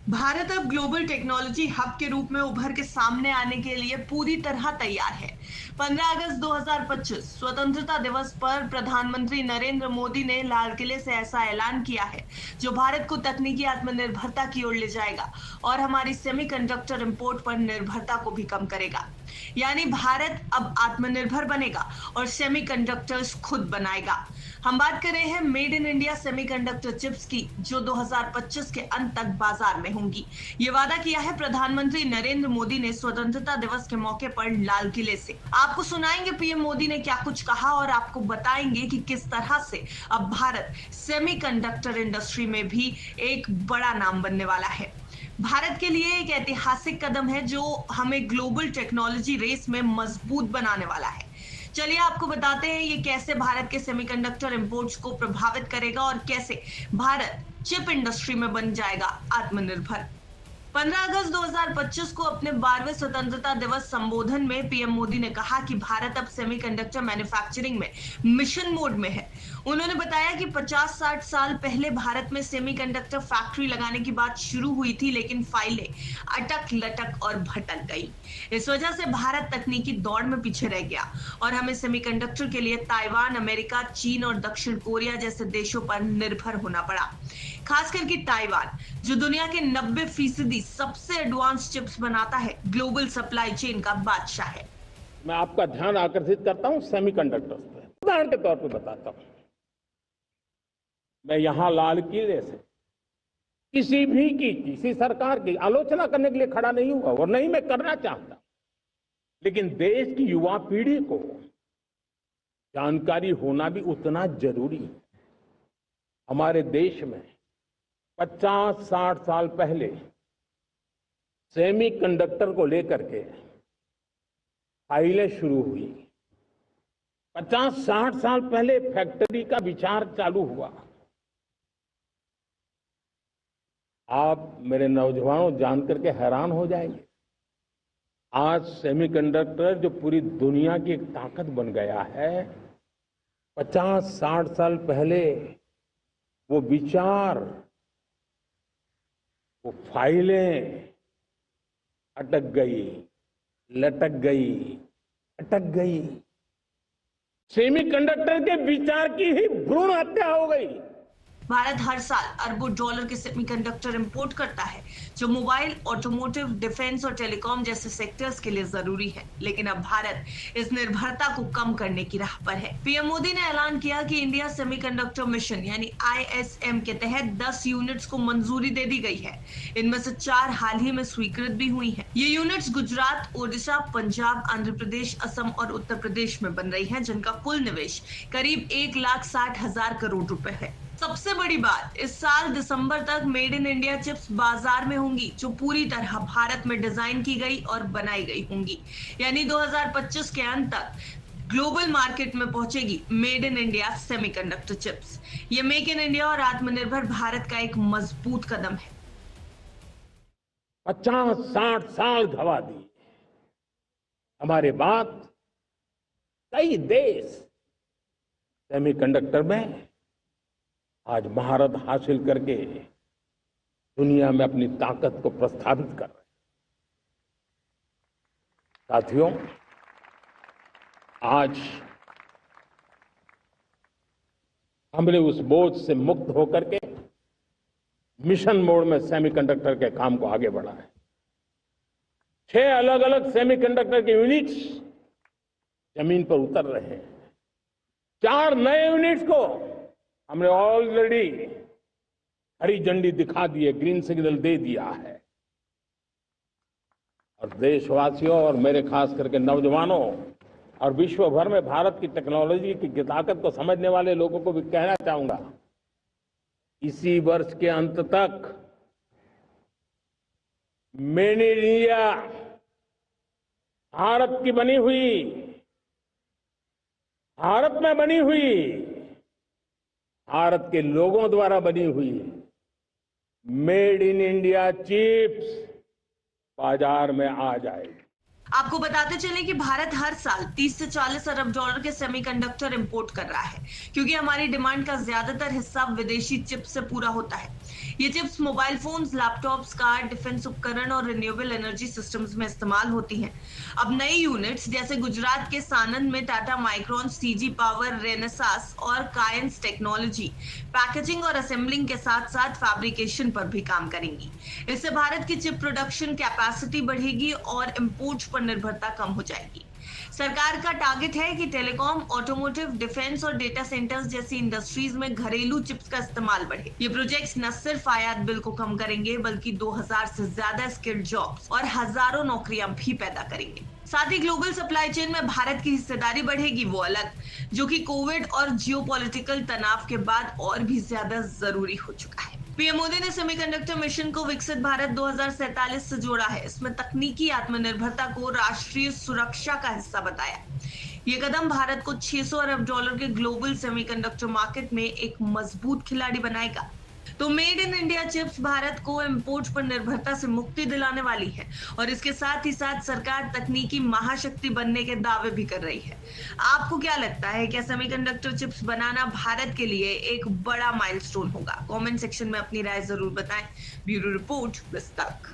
भारत अब global technology hub के रूप में उभर के सामने आने के लिए पूरी तरह तैयार है। 15 अगस्त 2025 स्वतंत्रता दिवस पर प्रधानमंत्री नरेंद्र मोदी ने लाल किले से ऐसा ऐलान किया है जो भारत को तकनीकी आत्मनिर्भरता की ओर ले जाएगा और हमारी सेमीकंडक्टर इंपोर्ट पर निर्भरता को भी कम करेगा। यानी भारत अब आत्मनिर्भर बनेगा और सेमीकंडक्टर्स खुद बनाएगा। हम बात कर रहे हैं made in India semiconductor chips की, जो 2025 के अंत तक बाजार में होंगी। ये वादा किया है प्रधानमंत्री नरेंद्र मोदी ने स्वतंत्रता दिवस के मौके पर लाल किले से। आपको सुनाएंगे पीएम मोदी ने क्या कुछ कहा और आपको बताएंगे कि किस तरह से अब भारत सेमीकंडक्टर इंडस्ट्री में भी एक बड़ा नाम बनने वाला है। भारत के लिए एक ऐतिहासिक कदम है जो हमें ग्लोबल टेक्नोलॉजी रेस में मजबूत बनाने वाला है। चलिए आपको बताते हैं ये कैसे भारत के सेमीकंडक्टर इंपोर्ट्स को प्रभावित करेगा और कैसे भारत चिप इंडस्ट्री में बन जाएगा आत्मनिर्भर। 15 अगस्त 2025 को अपने 12वें स्वतंत्रता दिवस संबोधन में पीएम मोदी ने कहा कि भारत अब सेमीकंडक्टर मैन्युफैक्चरिंग में मिशन मोड में है। उन्होंने बताया कि 50-60 साल पहले भारत में सेमीकंडक्टर फैक्ट्री लगाने की बात शुरू हुई थी, लेकिन फाइलें अटक लटक और भटक गई। इस वजह से भारत तकनीकी दौड़ में पीछे रह गया और हमें सेमीकंडक्टर के लिए ताइवान, अमेरिका, चीन और दक्षिण कोरिया जैसे देशों पर निर्भर होना पड़ा। खास करके ताइवान, जो दुनिया के 90% सबसे एडवांस चिप्स बनाता है, ग्लोबल सप्लाई चेन का बादशाह है। मैं आपका ध्यान आकर्षित करता हूं सेमीकंडक्टर्स पे। उदाहरण के तौर पे बताता हूं, मैं यहां लाल किले से किसी सरकार की आलोचना करने के लिए खड़ा नहीं हुआ और नहीं मैं करना चाहता, लेकिन देश की युवा पीढ़ी को जानकारी होना भी उतना जरूरी है। हमारे देश में 50-60 साल पहले सेमीकंडक्टर को लेकर के फाइलें शुरू हुई। 50-60 साल पहले फैक्ट्री का विचार चालू हुआ। आप मेरे नौजवानों जानकर के हैरान हो जाएंगे, आज सेमीकंडक्टर जो पूरी दुनिया की एक ताकत बन गया है, 50-60 साल पहले वो विचार, वो फाइलें अटक गई, लटक गई, अटक गई। सेमीकंडक्टर के विचार की ही भ्रूण हत्या हो गई। भारत हर साल अरबों डॉलर के सेमीकंडक्टर इंपोर्ट करता है, जो मोबाइल, ऑटोमोटिव, डिफेंस और टेलीकॉम जैसे सेक्टर्स के लिए जरूरी है। लेकिन अब भारत इस निर्भरता को कम करने की राह पर है। पीएम मोदी ने ऐलान किया कि इंडिया सेमीकंडक्टर मिशन यानी ISM के तहत 10 यूनिट्स को मंजूरी दे दी गई है। इनमें से 4 हाल ही में स्वीकृत भी हुई है। ये यूनिट्स गुजरात, ओडिशा, पंजाब, आंध्र प्रदेश, असम और उत्तर प्रदेश में बन रही है, जिनका कुल निवेश करीब 1,60,000 करोड़ रुपए है। सबसे बड़ी बात, इस साल दिसंबर तक मेड इन इंडिया चिप्स बाजार में होंगी, जो पूरी तरह भारत में डिजाइन की गई और बनाई गई होंगी। यानी 2025 के अंत तक ग्लोबल मार्केट में पहुंचेगी made in India semiconductor chips. ये मेक इन इंडिया और आत्मनिर्भर भारत का एक मजबूत कदम है। 50-60 साल गवा दी, हमारे बाद कई देश सेमीकंडक्टर में आज महारत हासिल करके दुनिया में अपनी ताकत को प्रस्थापित कर रहे हैं। साथियों, आज हमने उस बोझ से मुक्त होकर के मिशन मोड में सेमीकंडक्टर के काम को आगे बढ़ा है। 6 अलग अलग सेमीकंडक्टर के यूनिट्स जमीन पर उतर रहे हैं। 4 नए यूनिट्स को हमने ऑलरेडी हरी झंडी दिखा दी है, ग्रीन सिग्नल दे दिया है। और देशवासियों और मेरे खास करके नौजवानों और विश्व भर में भारत की टेक्नोलॉजी की ताकत को समझने वाले लोगों को भी कहना चाहूंगा, इसी वर्ष के अंत तक मेड इन इंडिया भारत की बनी हुई, भारत में बनी हुई, भारत के लोगों द्वारा बनी हुई मेड इन इंडिया चिप्स बाजार में आ जाएगी। आपको बताते चले कि भारत हर साल 30 से 40 अरब डॉलर के सेमीकंडक्टर इंपोर्ट कर रहा है, क्योंकि हमारी डिमांड का ज्यादातर हिस्सा विदेशी चिप्स से पूरा होता है। ये chips mobile phones, laptops, car, defence उपकरण और रिन्यूएबल एनर्जी सिस्टम्स में इस्तेमाल होती हैं। अब नई यूनिट्स जैसे गुजरात के सानंद में Tata micron, CG power, Renesas और कायंस टेक्नोलॉजी पैकेजिंग और असेंबलिंग के साथ साथ फैब्रिकेशन पर भी काम करेंगी। इससे भारत की चिप प्रोडक्शन कैपेसिटी बढ़ेगी और इंपोर्ट पर निर्भरता कम हो जाएगी। सरकार का टारगेट है कि टेलीकॉम, ऑटोमोटिव, डिफेंस और डेटा सेंटर्स जैसी इंडस्ट्रीज में घरेलू चिप्स का इस्तेमाल बढ़े। ये प्रोजेक्ट्स न सिर्फ आयात बिल को कम करेंगे, बल्कि 2000 से ज्यादा स्किल्ड जॉब्स और हजारों नौकरियां भी पैदा करेंगे। साथ ही ग्लोबल सप्लाई चेन में भारत की हिस्सेदारी बढ़ेगी, वो अलग, जो कि कोविड और जियोपॉलिटिकल तनाव के बाद और भी ज्यादा जरूरी हो चुका है। पीएम मोदी ने सेमीकंडक्टर मिशन को विकसित भारत 2047 से जोड़ा है। इसमें तकनीकी आत्मनिर्भरता को राष्ट्रीय सुरक्षा का हिस्सा बताया। ये कदम भारत को 600 अरब डॉलर के ग्लोबल सेमीकंडक्टर मार्केट में एक मजबूत खिलाड़ी बनाएगा। तो made in India chips Bharat को इंपोर्ट पर निर्भरता से मुक्ति दिलाने वाली है और इसके साथ ही साथ सरकार तकनीकी महाशक्ति बनने के दावे भी कर रही है। आपको क्या लगता है, क्या सेमीकंडक्टर चिप्स बनाना भारत के लिए एक बड़ा माइलस्टोन होगा? कमेंट सेक्शन में अपनी राय जरूर बताएं। Bureau report, विस्तक।